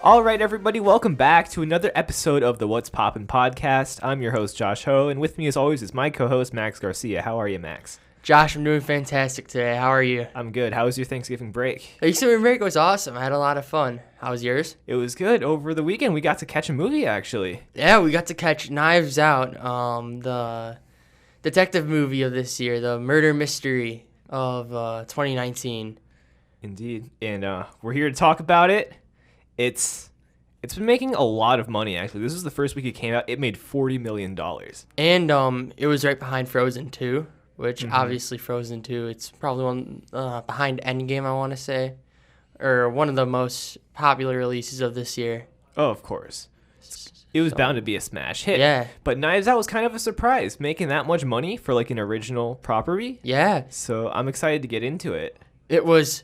All right, everybody, welcome back to another episode of the What's Poppin' podcast. I'm your host, Josh Ho, and with me, as always, is my co-host, Max Garcia. How are you, Max? Josh, I'm doing fantastic today. How are you? I'm good. How was your Thanksgiving break? Thanksgiving break was awesome. I had a lot of fun. How was yours? It was good. Over the weekend, we got to catch a movie, actually. Yeah, we got to catch Knives Out, the detective movie of this year, the murder mystery of 2019. Indeed. And we're here to talk about it. It's been making a lot of money, actually. This is the first week it came out. It made $40 million. And it was right behind Frozen 2, which obviously Frozen 2, it's probably one behind Endgame, I want to say, or one of the most popular releases of this year. Oh, of course. It was bound to be a smash hit. Yeah. But Knives Out was kind of a surprise, making that much money for like an original property. Yeah. So I'm excited to get into it. It was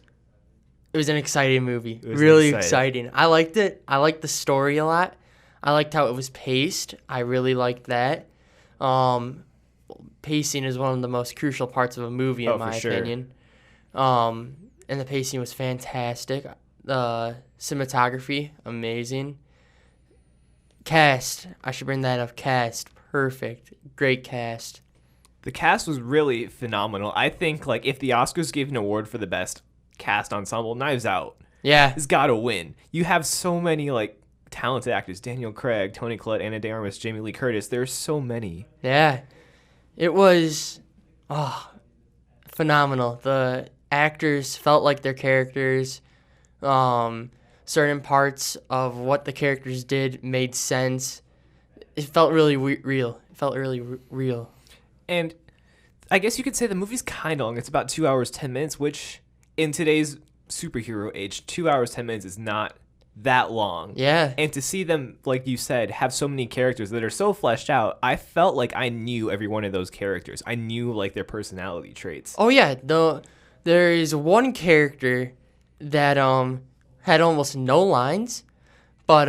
an exciting movie. Really exciting. I liked it. I liked the story a lot. I liked how it was paced. I really liked that. Pacing is one of the most crucial parts of a movie, in my opinion. And the pacing was fantastic. The cinematography, amazing. Cast, I should bring that up. Cast, perfect. Great cast. The cast was really phenomenal. I think like if the Oscars gave an award for the best cast ensemble, Knives Out has got to win. You have so many like talented actors: Daniel Craig, Toni Collette, Ana de Armas, Jamie Lee Curtis. There's so many. Yeah, it was phenomenal. The actors felt like their characters. Certain parts of what the characters did made sense. It felt really real. It felt really real. And I guess you could say the movie's kind of long. It's about 2 hours, 10 minutes, which in today's superhero age, 2 hours, 10 minutes is not that long. Yeah. And to see them, like you said, have so many characters that are so fleshed out, I felt like I knew every one of those characters. I knew like their personality traits. Oh yeah, there is one character that had almost no lines, but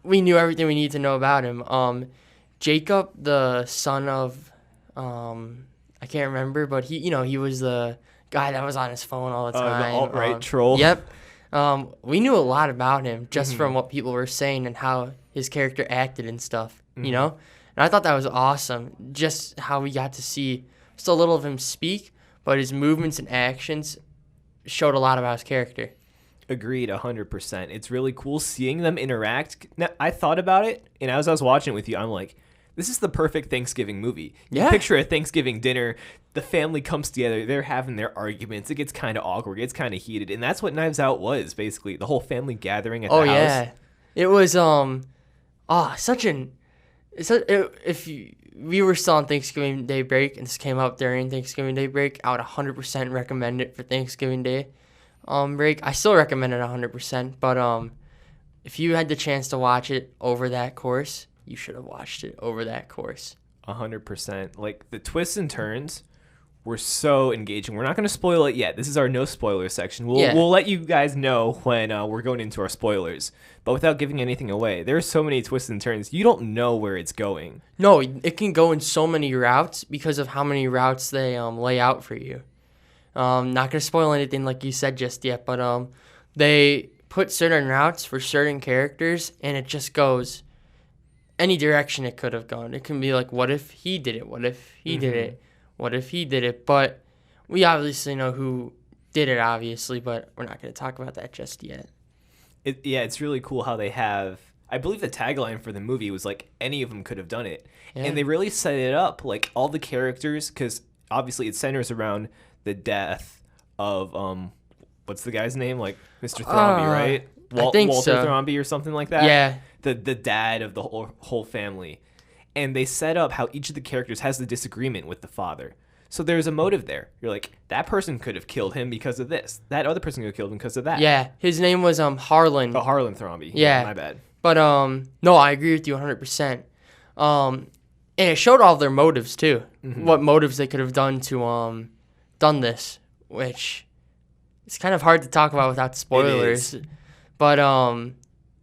we knew everything we needed to know about him. Jacob, the son of I can't remember, but he was the guy that was on his phone all the time. The alt-right troll. Yep. We knew a lot about him just from what people were saying and how his character acted and stuff, you know? And I thought that was awesome, just how we got to see just a little of him speak, but his movements and actions showed a lot about his character. Agreed, 100%. It's really cool seeing them interact. Now, I thought about it, and as I was watching it with you, I'm like, this is the perfect Thanksgiving movie. You picture a Thanksgiving dinner, the family comes together, they're having their arguments, it gets kind of awkward, it gets kind of heated, and that's what Knives Out was, basically. The whole family gathering at the house. Oh, yeah. It was, we were still on Thanksgiving Day break, and this came out during Thanksgiving Day break, I would 100% recommend it for Thanksgiving Day break. I still recommend it 100%, but if you had the chance to watch it over that course, you should have watched it over that course. 100%. Like, the twists and turns were so engaging. We're not going to spoil it yet. This is our no spoilers section. We'll let you guys know when we're going into our spoilers. But without giving anything away, there's so many twists and turns. You don't know where it's going. No, it can go in so many routes because of how many routes they lay out for you. Not going to spoil anything like you said just yet, but they put certain routes for certain characters, and it just goes any direction it could have gone. It can be like, what if he did it? What if he did it? What if he did it? But we obviously know who did it, obviously, but we're not going to talk about that just yet. It's really cool how they have, I believe the tagline for the movie was like, any of them could have done it. Yeah. And they really set it up, like all the characters, because obviously it centers around the death of, what's the guy's name? Like Mr. Thrombey, right? I think Walter so. Thrombey or something like that? Yeah. The dad of the whole family. And they set up how each of the characters has the disagreement with the father. So there's a motive there. You're like, that person could have killed him because of this. That other person could have killed him because of that. Yeah, his name was Harlan. Oh, Harlan Thrombey. Yeah. My bad. But, no, I agree with you 100%. And it showed all their motives, too. What motives they could have done to, done this, which it's kind of hard to talk about without spoilers. But,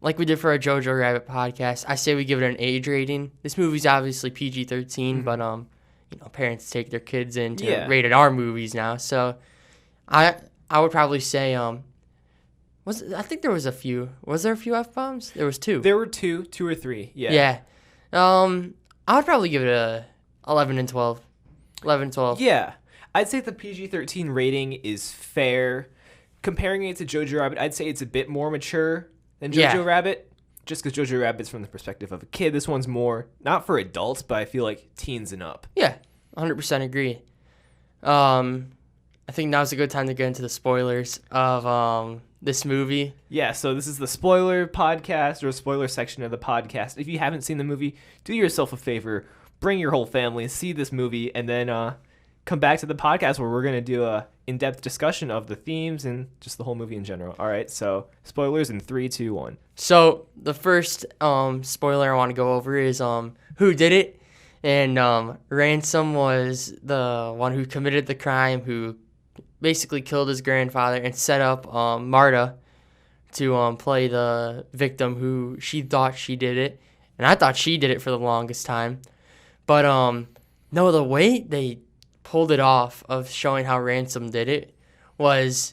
like we did for our Jojo Rabbit podcast, I say we give it an age rating. This movie's obviously PG-13, but parents take their kids into rated R movies now. So I would probably say I think there was a few. Was there a few F-bombs? There was 2. There were 2 or 3. Yeah. Yeah. I would probably give it a 11 and 12. 11, 12. Yeah. I'd say the PG-13 rating is fair. Comparing it to Jojo Rabbit, I'd say it's a bit more mature than Jojo Rabbit. Just because Jojo Rabbit's from the perspective of a kid. This one's more, not for adults, but I feel like teens and up. Yeah, 100% agree. I think now's a good time to get into the spoilers of this movie. Yeah, so this is the spoiler podcast or spoiler section of the podcast. If you haven't seen the movie, do yourself a favor, bring your whole family, see this movie, and then come back to the podcast where we're going to do a in-depth discussion of the themes and just the whole movie in general. All right, so spoilers in 3, 2, 1. So the first spoiler I want to go over is who did it, and Ransom was the one who committed the crime, who basically killed his grandfather and set up Marta to play the victim who she thought she did it, and I thought she did it for the longest time. But no, the way they pulled it off of showing how Ransom did it was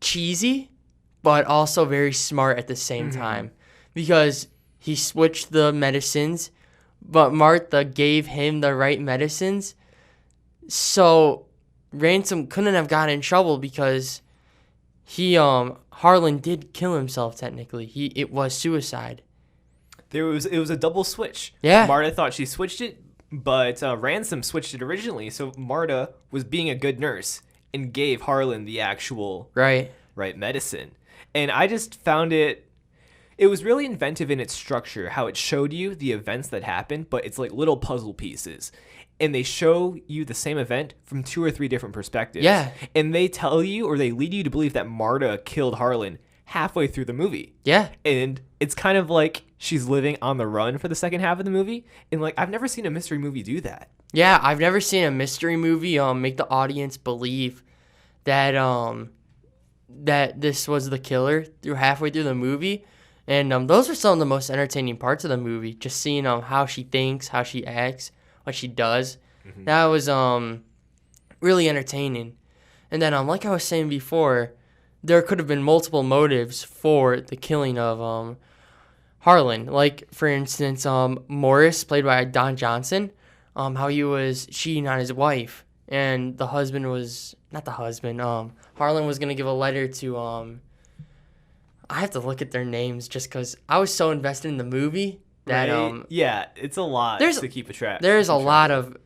cheesy, but also very smart at the same time, because he switched the medicines, but Martha gave him the right medicines, so Ransom couldn't have gotten in trouble because Harlan did kill himself technically. It was suicide. It was a double switch. Yeah. Marta thought she switched it, but Ransom switched it originally. So Marta was being a good nurse and gave Harlan the actual right medicine. And I just found it was really inventive in its structure, how it showed you the events that happened, but it's like little puzzle pieces. And they show you the same event from 2 or 3 different perspectives. Yeah. And they tell you, or they lead you to believe that Marta killed Harlan halfway through the movie. Yeah. And it's kind of like she's living on the run for the second half of the movie. And like, I've never seen a mystery movie do that. Yeah, I've never seen a mystery movie make the audience believe that that this was the killer halfway through the movie. And those are some of the most entertaining parts of the movie. Just seeing how she thinks, how she acts, what she does. That was really entertaining. And then like I was saying before, there could have been multiple motives for the killing of Harlan. Like, for instance, Morris, played by Don Johnson, how he was cheating on his wife. And the husband was, not the husband, Harlan was going to give a letter to, I have to look at their names just because I was so invested in the movie that, right? Yeah, it's a lot to keep a track. There's a lot of,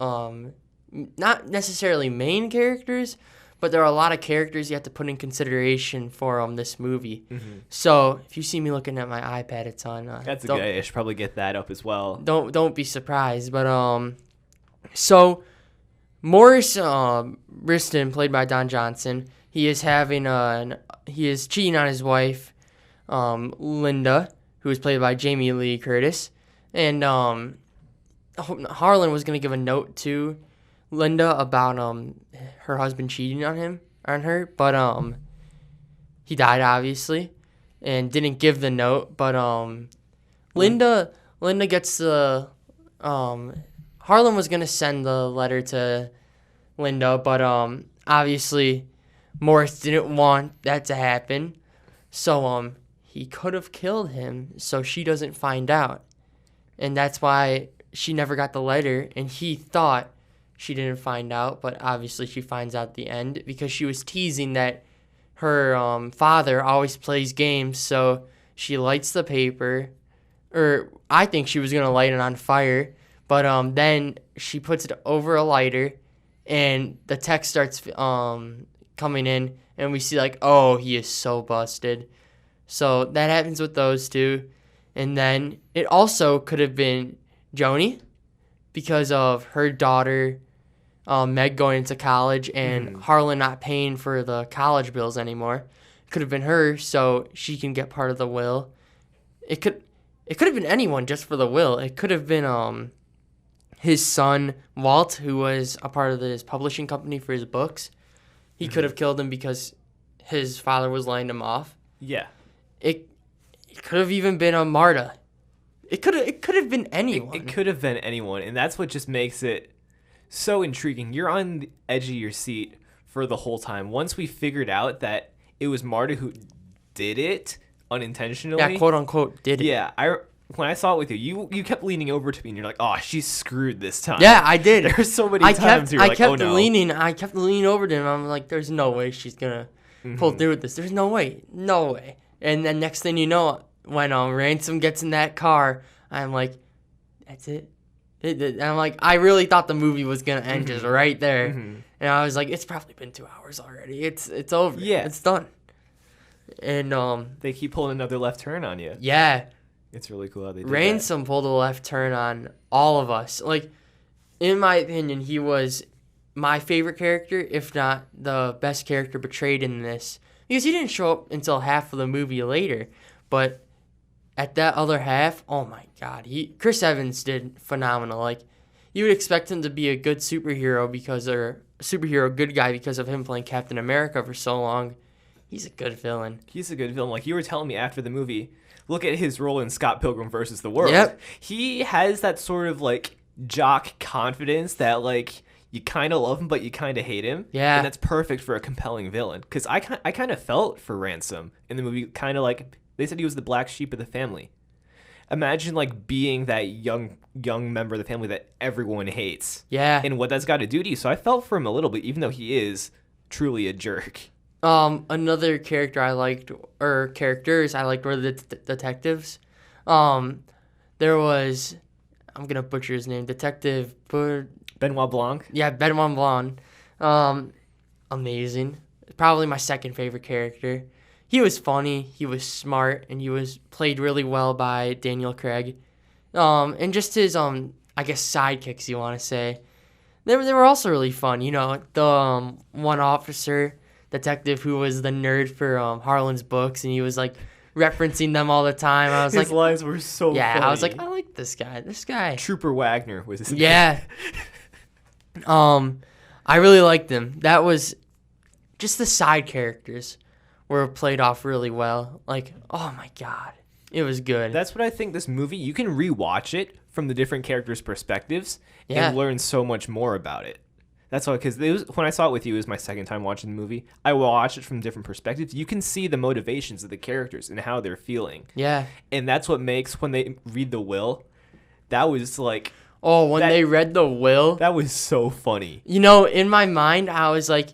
not necessarily main characters, but there are a lot of characters you have to put in consideration for this movie. So if you see me looking at my iPad, it's on. That's a good idea. I should probably get that up as well. Don't be surprised. But so Morris Briston, played by Don Johnson, he is cheating on his wife, Linda, who is played by Jamie Lee Curtis, and Harlan was gonna give a note to Linda about her husband cheating on her, but he died obviously, and didn't give the note. But Linda gets the Harlan was gonna send the letter to Linda, but obviously Morris didn't want that to happen, so he could have killed him so she doesn't find out, and that's why she never got the letter, and he thought she didn't find out, but obviously she finds out at the end because she was teasing that her father always plays games, so she lights the paper, or I think she was going to light it on fire, but then she puts it over a lighter, and the text starts coming in, and we see like, oh, he is so busted. So that happens with those two. And then it also could have been Joni because of her daughter, Meg, going into college and Harlan not paying for the college bills anymore. It could have been her so she can get part of the will. It could have been anyone just for the will. It could have been his son, Walt, who was a part of his publishing company for his books. He could have killed him because his father was laying him off. Yeah. It could have even been Marta. It could have been anyone. It could have been anyone, and that's what just makes it so intriguing. You're on the edge of your seat for the whole time. Once we figured out that it was Marta who did it unintentionally. Yeah, quote unquote did it. Yeah, when I saw it with you, you kept leaning over to me and you're like, "Oh, she's screwed this time." Yeah, I did. There's so many times you're like, "Oh no." I kept leaning over to him. I'm like, "There's no way she's gonna pull through with this. There's no way, no way." And then next thing you know, when Ransom gets in that car, I'm like, "That's it." And I'm like, I really thought the movie was gonna end just right there, and I was like, "It's probably been 2 hours already. It's over. Yeah, it's done." And they keep pulling another left turn on you. Yeah. It's really cool how they did Ransom pulled a left turn on all of us. Like, in my opinion, he was my favorite character, if not the best character portrayed in this. Because he didn't show up until half of the movie later. But at that other half, oh my God. Chris Evans did phenomenal. Like, you would expect him to be a good superhero good guy because of him playing Captain America for so long. He's a good villain. He's a good villain. Like, you were telling me after the movie, look at his role in Scott Pilgrim versus the World. Yep. He has that sort of, like, jock confidence that, like, you kind of love him, but you kind of hate him. Yeah. And that's perfect for a compelling villain. Because I kind of felt for Ransom in the movie, kind of like, they said he was the black sheep of the family. Imagine, like, being that young member of the family that everyone hates. Yeah. And what that's got to do to you. So I felt for him a little bit, even though he is truly a jerk. Another character I liked, or characters I liked, were the detectives. There was, I'm gonna butcher his name, Detective Benoit Blanc. Yeah, Benoit Blanc. Amazing. Probably my second favorite character. He was funny, he was smart, and he was played really well by Daniel Craig. And just his I guess sidekicks, you want to say, they were also really fun. You know, the one officer detective who was the nerd for Harlan's books, and he was like referencing them all the time. I was his lines were so funny. I was like, I like this guy. Trooper Wagner was his name. Yeah. I really liked him. That was just the side characters were played off really well. Like, oh my God, it was good. That's what I think this movie, you can rewatch it from the different characters' perspectives and learn so much more about it. That's why, because when I saw it with you, it was my second time watching the movie. I watched it from different perspectives. You can see the motivations of the characters and how they're feeling. Yeah. And that's what makes, when they read the will, that was like... Oh, when they read the will? That was so funny. You know, in my mind, I was like,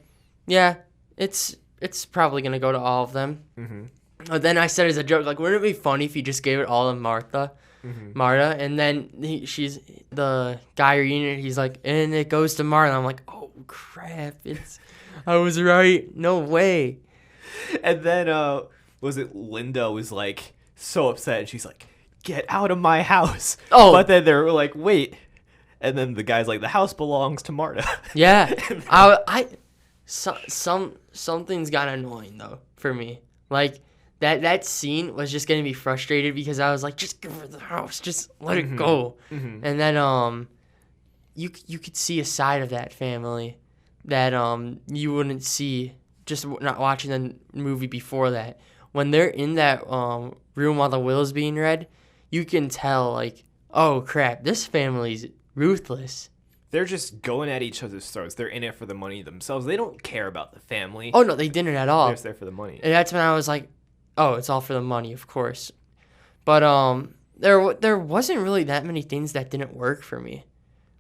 yeah, it's probably going to go to all of them. Mm-hmm. But then I said as a joke, like, wouldn't it be funny if you just gave it all to Martha? Marta, and then she's the guy reading it, he's like, and it goes to Marta. I'm like, oh crap, I was right, no way. And then was it Linda was like so upset, and she's like, get out of my house. Oh, but then they're like, wait, and then the guy's like, the house belongs to Marta. Yeah. Something's got annoying though for me, like that scene was just getting me frustrated because I was like, just give her the house, just let it go. And then you could see a side of that family that you wouldn't see just not watching the movie before that. When they're in that room while the will is being read, you can tell, like, oh crap, this family's ruthless. They're just going at each other's throats. They're in it for the money themselves. They don't care about the family. Oh no, they didn't at all. They're just there for the money. And that's when I was like, oh, it's all for the money, of course. But there wasn't really that many things that didn't work for me.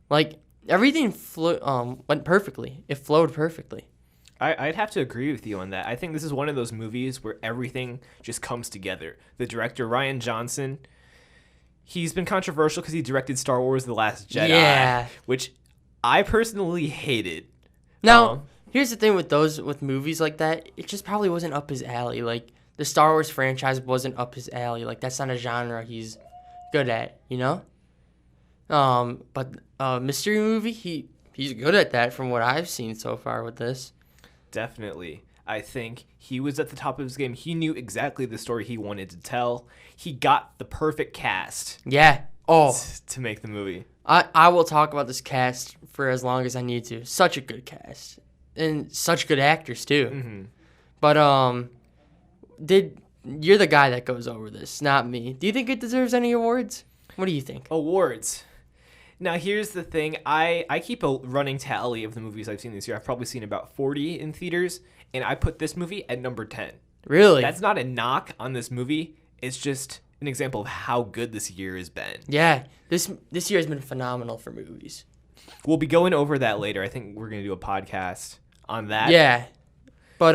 Like, everything went perfectly. It flowed perfectly. I'd have to agree with you on that. I think this is one of those movies where everything just comes together. The director, Rian Johnson, he's been controversial because he directed Star Wars: The Last Jedi, which I personally hated. Now, here's the thing with movies like that, it just probably wasn't up his alley. Like, the Star Wars franchise wasn't up his alley. Like, that's not a genre he's good at, you know? But mystery movie, he's good at that from what I've seen so far with this. Definitely. I think he was at the top of his game. He knew exactly the story he wanted to tell. He got the perfect cast. Yeah. Oh. To make the movie. I will talk about this cast for as long as I need to. Such a good cast. And such good actors, too. Mm-hmm. But, you're the guy that goes over this, not me. Do you think it deserves any awards? What do you think? Awards. Now, here's the thing. I keep a running tally of the movies I've seen this year. I've probably seen about 40 in theaters, and I put this movie at number 10. Really? That's not a knock on this movie. It's just an example of how good this year has been. Yeah, this year has been phenomenal for movies. We'll be going over that later. I think we're going to do a podcast on that. Yeah. But,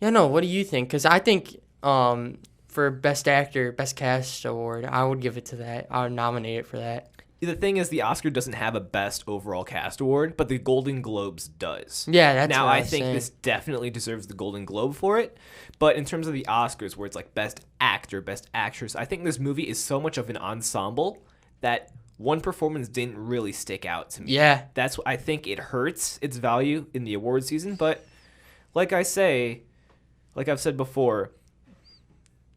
yeah, no, what do you think? Because I think for Best Actor, Best Cast Award, I would give it to that. I would nominate it for that. The thing is, the Oscar doesn't have a Best Overall Cast Award, but the Golden Globes does. Yeah, that's now, what I think saying. this definitely deserves the Golden Globe for it. But in terms of the Oscars, where it's like Best Actor, Best Actress, I think this movie is so much of an ensemble that one performance didn't really stick out to me. Yeah. That's I think it hurts its value in the award season. But like I've said before,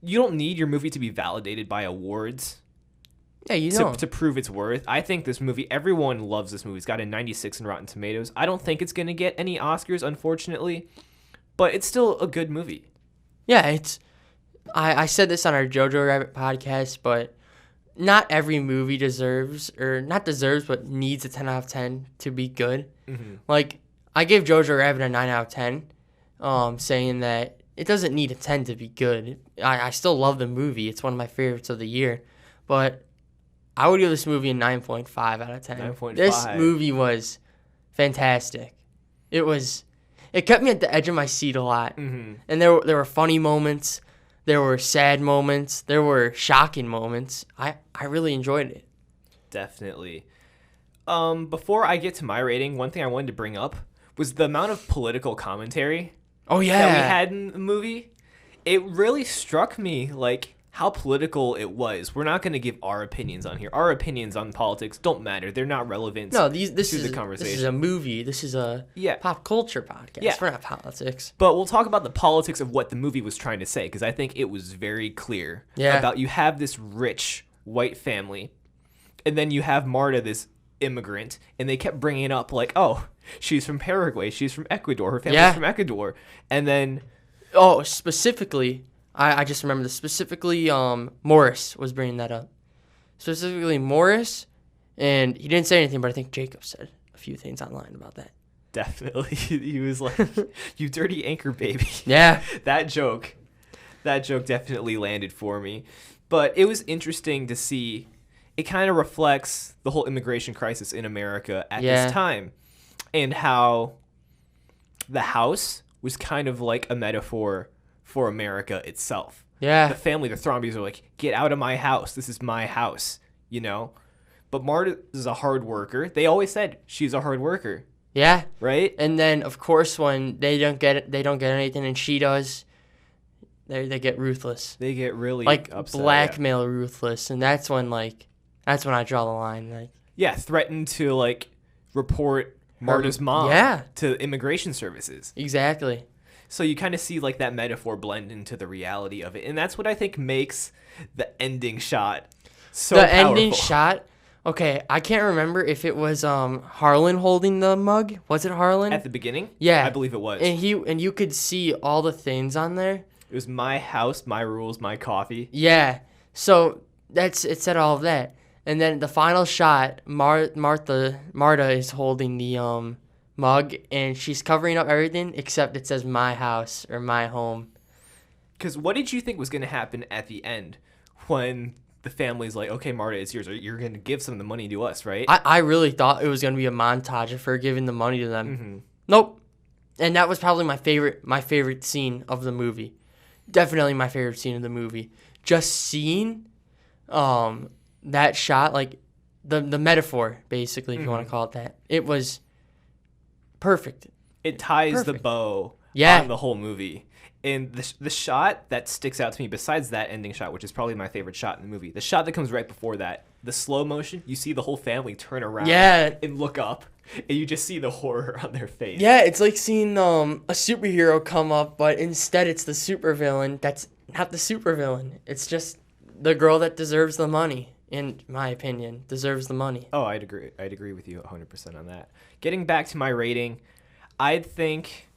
you don't need your movie to be validated by awards. Yeah, you don't. To prove its worth. I think this movie, everyone loves this movie. It's got a 96 in Rotten Tomatoes. I don't think it's going to get any Oscars, unfortunately, but it's still a good movie. Yeah, I said this on our Jojo Rabbit podcast, but not every movie but needs a 10 out of 10 to be good. Mm-hmm. Like, I gave Jojo Rabbit a 9 out of 10, saying that it doesn't need a 10 to be good. I still love the movie. It's one of my favorites of the year, but I would give this movie a 9.5 out of 10. 9.5. This movie was fantastic. It kept me at the edge of my seat a lot. Mm-hmm. And there were funny moments, there were sad moments, there were shocking moments. I really enjoyed it. Definitely. Before I get to my rating, one thing I wanted to bring up was the amount of political commentary Oh yeah. that we had in the movie. It really struck me like how political it was. We're not going to give our opinions on here. Our opinions on politics don't matter. They're not relevant No, to the conversation. This is a movie. This is a pop culture podcast. Yeah. We're not politics. But we'll talk about the politics of what the movie was trying to say, because I think it was very clear about you have this rich white family, and then you have Marta, this immigrant, and they kept bringing it up like, oh, she's from Paraguay, she's from Ecuador, her family's from Ecuador, and then... Oh, specifically... I just remember this. Specifically, Morris was bringing that up. Specifically, Morris, and he didn't say anything, but I think Jacob said a few things online about that. Definitely. He was like, you dirty anchor baby. Yeah. That joke definitely landed for me. But it was interesting to see. It kind of reflects the whole immigration crisis in America at this time, and how the house was kind of like a metaphor for America itself. Yeah. The family, the Thrombies are like, get out of my house. This is my house, you know? But Marta is a hard worker. They always said she's a hard worker. Yeah. Right? And then, of course, when they don't get anything and she does, they get ruthless. They get really like upset, blackmail ruthless. And that's when I draw the line. Like, yeah, threatened to, like, report Marta's mom to immigration services. Exactly. So you kind of see like that metaphor blend into the reality of it. And that's what I think makes the ending shot so powerful. The ending shot, okay, I can't remember if it was Harlan holding the mug. Was it Harlan? At the beginning? Yeah. I believe it was. And you could see all the things on there. It was my house, my rules, my coffee. Yeah. So it said all of that. And then the final shot, Marta is holding the mug, and she's covering up everything except it says my house or my home. Because what did you think was going to happen at the end when the family's like, okay, Marta, it's yours. You're going to give some of the money to us, right? I really thought it was going to be a montage of her giving the money to them. Mm-hmm. Nope. And that was probably my favorite scene of the movie. Definitely my favorite scene of the movie. Just seeing that shot, like the metaphor, basically, if you want to call it that. It was perfect. It ties the bow on the whole movie. And the shot that sticks out to me, besides that ending shot, which is probably my favorite shot in the movie, the shot that comes right before that, the slow motion, you see the whole family turn around and look up, and you just see the horror on their face. Yeah, it's like seeing a superhero come up, but instead it's the supervillain. That's not the supervillain. It's just the girl that deserves the money, in my opinion, deserves the money. Oh, I'd agree with you 100% on that. Getting back to my rating, I'd think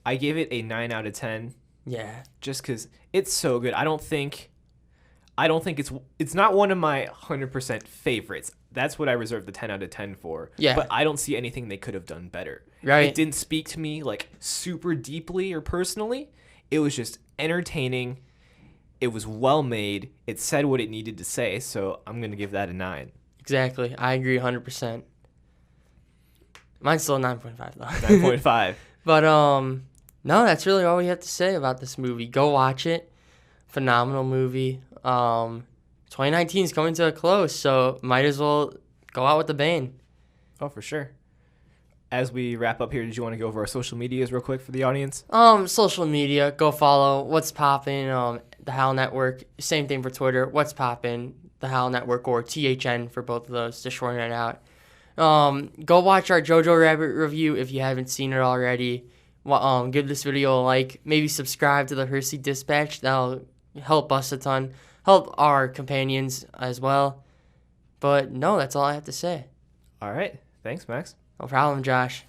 I gave it a 9 out of 10. Yeah. Just because it's so good. I don't think it's not one of my 100% favorites. That's what I reserve the 10 out of 10 for. Yeah. But I don't see anything they could have done better. Right. It didn't speak to me like super deeply or personally. It was just entertaining. It was well made. It said what it needed to say, so I'm going to give that a 9. Exactly. I agree 100%. Mine's still 9.5 though. 9.5. But no, that's really all we have to say about this movie. Go watch it. Phenomenal movie. 2019 is coming to a close, so might as well go out with a bang. Oh, for sure. As we wrap up here, did you want to go over our social medias real quick for the audience? Social media, go follow What's Poppin, the Howl Network. Same thing for Twitter, What's Poppin, the Howl Network, or THN for both of those, to shorten it out. Go watch our Jojo Rabbit review if you haven't seen it already. Give this video a like. Maybe subscribe to the Hersey Dispatch. That'll help us a ton. Help our companions as well. But no, that's all I have to say. All right. Thanks, Max. No problem, Josh.